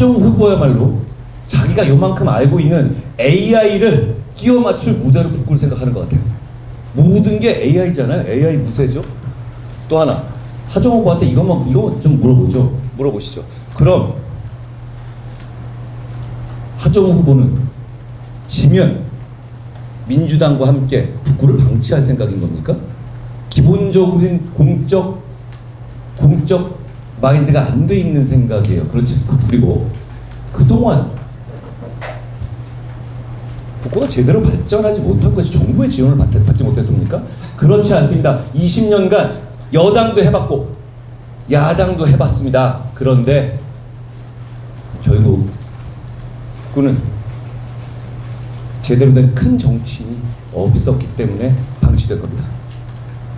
하정우 후보야말로 자기가 요만큼 알고 있는 AI를 끼워 맞출 무대로 북구를 생각하는 것 같아요. 모든 게 AI잖아요. AI 무쇠죠. 또 하나, 하정우 후보한테 이거 좀 물어보시죠. 그럼 하정우 후보는 지면 민주당과 함께 북구를 방치할 생각인 겁니까? 기본적인 공적 마인드가 안 돼 있는 생각이에요. 그렇지. 그리고 그동안 북구가 제대로 발전하지 못한 것이 정부의 지원을 받지 못했습니까? 그렇지 않습니다. 20년간 여당도 해봤고 야당도 해봤습니다. 그런데 결국 북구는 제대로 된 큰 정치인이 없었기 때문에 방치될 겁니다.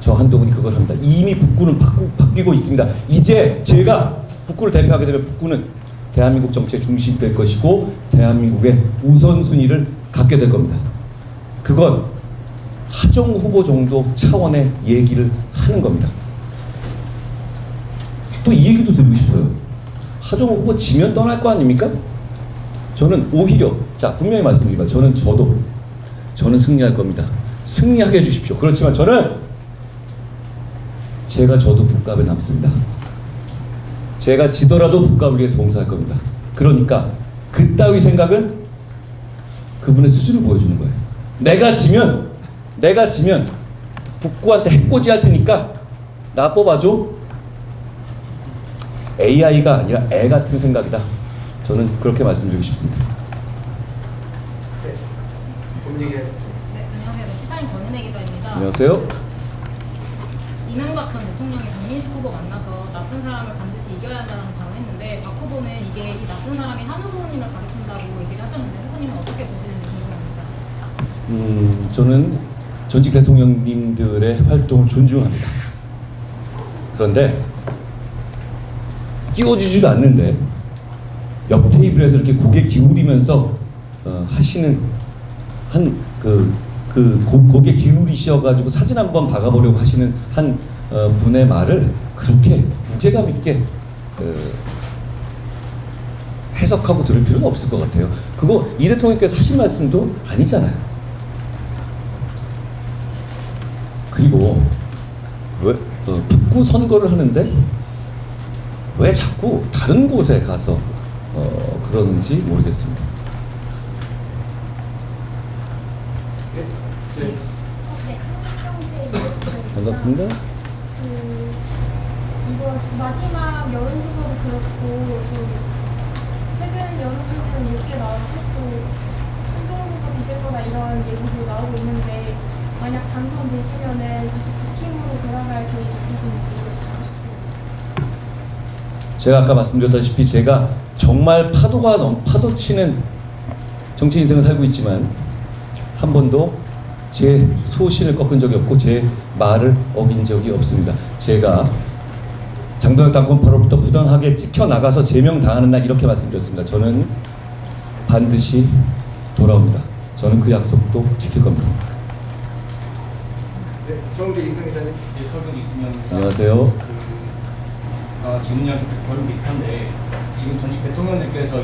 저 한동훈이 그걸 합니다. 이미 북구는 바뀌고 있습니다. 이제 제가 북구를 대표하게 되면 북구는 대한민국 정치의 중심이 될 것이고 대한민국의 우선순위를 갖게 될 겁니다. 그건 하정우 후보 정도 차원의 얘기를 하는 겁니다. 또 이 얘기도 드리고 싶어요. 하정우 후보 지면 떠날 거 아닙니까? 저는 오히려, 자 분명히 말씀드립니다. 저는 승리할 겁니다. 승리하게 해주십시오. 그렇지만 저도 북갑에 남습니다. 제가 지더라도 북갑을 위해서 봉사할 겁니다. 그러니까 그따위 생각은 그분의 수준을 보여주는 거예요. 내가 지면 북구한테 해코지 할 테니까 나 뽑아줘. AI가 아니라 애 같은 생각이다. 저는 그렇게 말씀드리고 싶습니다. 네, 안녕하세요. 시사인 권은혜 기자입니다. 안녕하세요. 이명박 전 대통령이 박민식 후보 만나서 나쁜 사람을 반드시 이겨야 한다는 발언을 했는데 박 후보는 이게 이 나쁜 사람이 한 후보님을 가리킨다고 얘기를 하셨는데 후보님은 어떻게 보시는지 궁금합니다. 저는 전직 대통령님들의 활동을 존중합니다. 그런데 끼워주지도 않는데 옆 테이블에서 이렇게 고개 기울이면서 하시는 고개 기울이셔가지고 사진 한번 박아보려고 하시는 한 분의 말을 그렇게 무게감 있게 해석하고 들을 필요는 없을 것 같아요. 그거 이 대통령께서 하신 말씀도 아니잖아요. 그리고 왜 북구 선거를 하는데 왜 자꾸 다른 곳에 가서 그러는지 모르겠습니다. 반갑습니다. 이번 마지막 여론조사도 그렇고 최근 여론조사는 6개 나왔고 또 한동훈 후보 되실 거다 이런 얘기도 나오고 있는데 만약 당선되시면은 다시 국힘으로 돌아갈 계획 있으신지 듣고 싶습니다. 제가 아까 말씀드렸다시피 제가 정말 파도 치는 정치 인생을 살고 있지만 한 번도 제 소신을 꺾은 적이 없고 제 말을 어긴 적이 없습니다. 제가 장동혁 당권파로부터 부당하게 찍혀나가서 제명당하는 날 이렇게 말씀드렸습니다. 저는 반드시 돌아옵니다. 저는 그 약속도 지킬 겁니다. 네, 서울대 이승 기자님. 네, 서울대 이승현입니다. 안녕하세요. 질문이랑 좀 거의 비슷한데 지금 전직 대통령님께서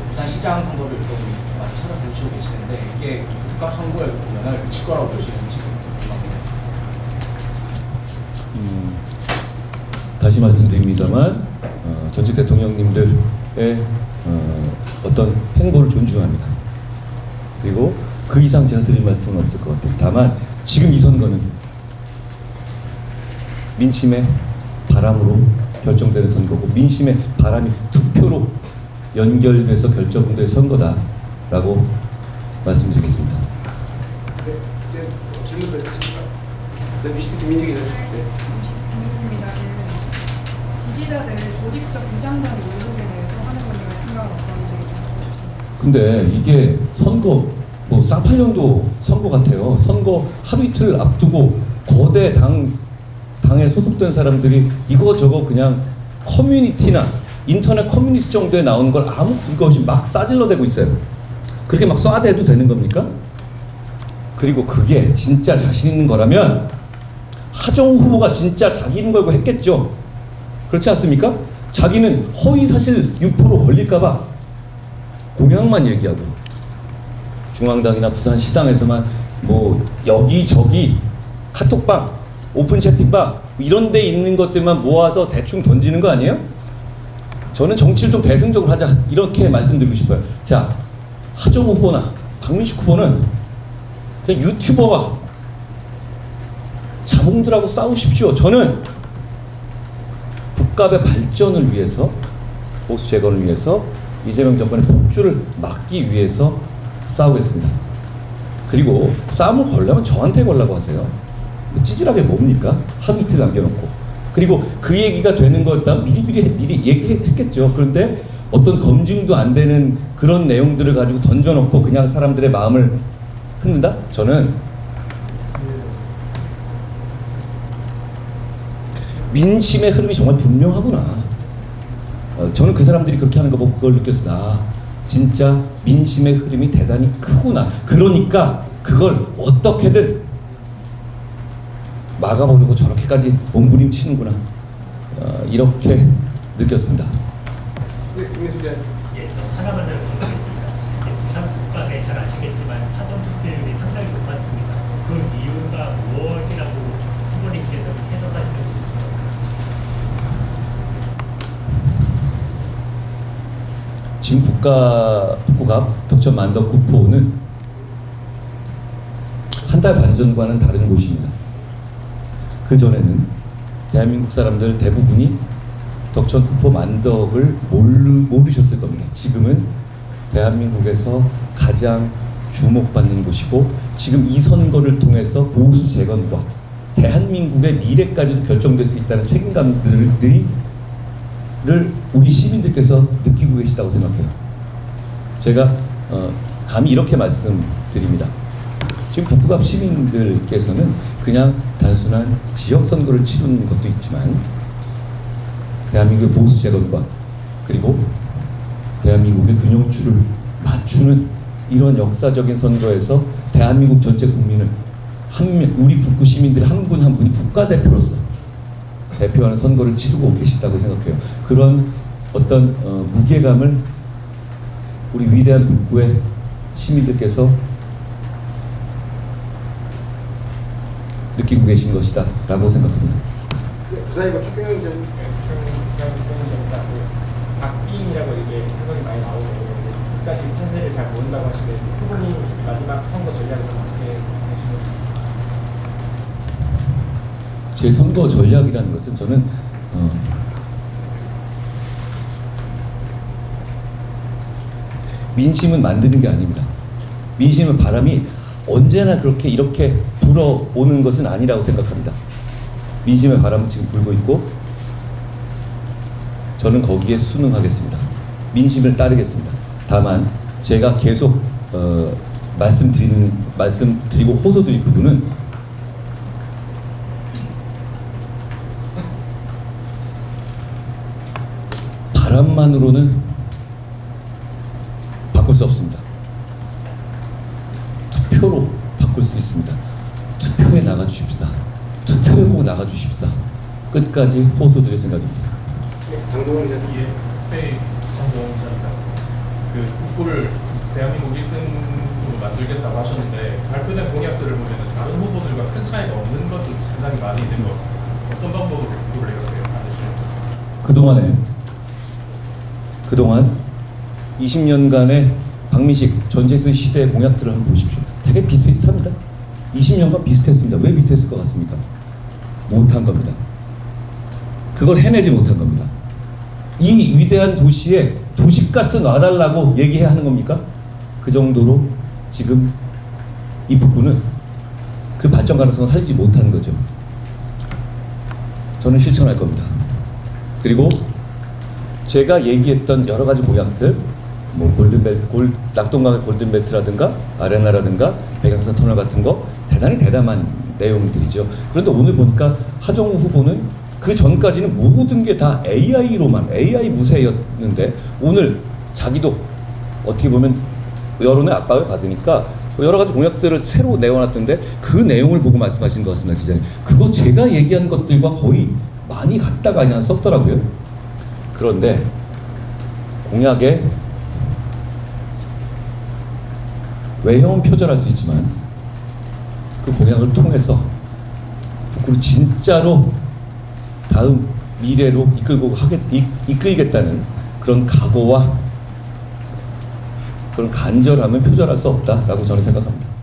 부산시장 선거를 좀 많이 찾아주시고 계시는데 이게 국가 선거에 영향을 미칠 거라고 보시는지 궁금합니다. 다시 말씀드립니다만 전직 대통령님들의 어떤 행보를 존중합니다. 그리고 그 이상 제가 드릴 말씀은 없을 것 같아요. 다만 지금 이 선거는 민심의 바람으로 결정되는 선거고 민심의 바람이 투표로 연결돼서 결정된 선거다라고 말씀드리겠습니다. 네, 질문 드리겠습니다. 네, 미시스 김민지 기자님. 네. 김민지입니다. 지지자들 조직적 무장단 의혹에 대해서 하는 분들의 생각은 어떤지 좀 알려주십시오. 근데 이게 선거 뭐 쌍팔년도 선거 같아요. 선거 하루 이틀 앞두고 거대 당에 소속된 사람들이 이거저거 그냥 커뮤니티나 인터넷 커뮤니티 정도에 나오는 걸 아무 근거 없이 막 싸질러대고 있어요. 그렇게 막 쏴대도 되는 겁니까? 그리고 그게 진짜 자신 있는 거라면 하정우 후보가 진짜 자기 이름 걸고 했겠죠. 그렇지 않습니까? 자기는 허위사실 유포로 걸릴까봐 공약만 얘기하고 중앙당이나 부산시당에서만 뭐 여기저기 카톡방, 오픈 채팅방 이런 데 있는 것들만 모아서 대충 던지는 거 아니에요? 저는 정치를 좀 대승적으로 하자 이렇게 말씀드리고 싶어요. 자, 하정우 후보나 박민식 후보는 그냥 유튜버와 자봉들하고 싸우십시오. 저는 국가의 발전을 위해서, 보수 재건을 위해서, 이재명 정권의 폭주를 막기 위해서 싸우겠습니다. 그리고 싸움을 걸려면 저한테 걸라고 하세요. 찌질하게 뭡니까? 하루 이틀 남겨놓고. 그리고 그 얘기가 되는 거였다면 미리 얘기했겠죠. 그런데 어떤 검증도 안 되는 그런 내용들을 가지고 던져놓고 그냥 사람들의 마음을 흔든다? 저는 민심의 흐름이 정말 분명하구나. 저는 그 사람들이 그렇게 하는 거 보고 그걸 느꼈어요. 아, 진짜 민심의 흐름이 대단히 크구나. 그러니까 그걸 어떻게든 막아보려고 저렇게까지 몸부림치는구나. 이렇게 느꼈습니다. 네, 김민수님. 예, 하나만 더 여쭤보겠습니다. 부산 국감에 잘 아시겠지만 사전 투표율이 상당히 높았습니다. 그 이유가 무엇이라고 후보님께서 해석하시는지 지금 북구갑 덕천 만덕구포는 한 달 반 전과는 다른 곳입니다. 그 전에는 대한민국 사람들 대부분이 덕천 구포 만덕을 모르셨을 겁니다. 지금은 대한민국에서 가장 주목받는 곳이고 지금 이 선거를 통해서 보수 재건과 대한민국의 미래까지도 결정될 수 있다는 책임감들을 우리 시민들께서 느끼고 계시다고 생각해요. 제가 감히 이렇게 말씀드립니다. 지금 북구갑 시민들께서는 그냥 단순한 지역선거를 치르는 것도 있지만 대한민국의 보수 재건과 그리고 대한민국의 균형추를 맞추는 이런 역사적인 선거에서 대한민국 전체 국민을 우리 북구 시민들이 한 분 한 분이 국가대표로서 대표하는 선거를 치르고 계시다고 생각해요. 그런 어떤 무게감을 우리 위대한 북구의 시민들께서 느끼고 계신 것이다 라고 생각합니다. 네, 부산이가 최경영 전 박빙이라고 이게 해석이 많이 나오고 끝까지 판세를 잘 모른다고 하시는데 후보님 마지막 선거 전략을 어떻게 하시는지. 제 선거 전략이라는 것은 저는 민심은 만드는 게 아닙니다. 민심의 바람이 언제나 그렇게 이렇게 불어오는 것은 아니라고 생각합니다. 민심의 바람은 지금 불고 있고 저는 거기에 순응하겠습니다. 민심을 따르겠습니다. 다만 제가 계속 말씀드리고 호소드릴 부분은 바람만으로는 바꿀 수 없습니다. 투표로 바꿀 수 있습니다. 투표에 나가주십사. 투표에 꼭 나가주십사. 끝까지 호소드릴 생각입니다. 네, 장동원 기자. 예, 스테이 장동원입니다. 그 국부를 대한민국 1등으로 만들겠다고 하셨는데 발표된 공약들을 보면 다른 후보들과 큰 차이가 없는 것도 상당히 많이 있는 것 같아요. 어떤 방법으로 국부를 이렇게 만드시는지. 그동안 20년간의 박민식, 전재수 시대의 공약들을 한번 보십시오. 되게 비슷비슷합니다. 20년간 비슷했습니다. 왜 비슷했을 것 같습니까? 못한 겁니다. 그걸 해내지 못한 겁니다. 이 위대한 도시에 도시가스 놔달라고 얘기해야 하는 겁니까? 그 정도로 지금 이 북구는 그 발전 가능성을 살지 못하는 거죠. 저는 실천할 겁니다. 그리고 제가 얘기했던 여러 가지 공약들, 뭐 낙동강의 골든벨트라든가 아레나라든가 백양산 터널 같은 거 대단히 대담한 내용들이죠. 그런데 오늘 보니까 하정우 후보는 그 전까지는 모든 게 다 AI로만 AI 무쇠였는데 오늘 자기도 어떻게 보면 여론의 압박을 받으니까 여러 가지 공약들을 새로 내어놨던데 그 내용을 보고 말씀하신 것 같습니다, 기자님. 그거 제가 얘기한 것들과 거의 많이 같다가 그냥 썼더라고요. 그런데 공약에 외형은 표절할 수 있지만 그 공약을 통해서 북구를 진짜로 다음 미래로 이끌겠다는 그런 각오와 그런 간절함은 표절할 수 없다라고 저는 생각합니다.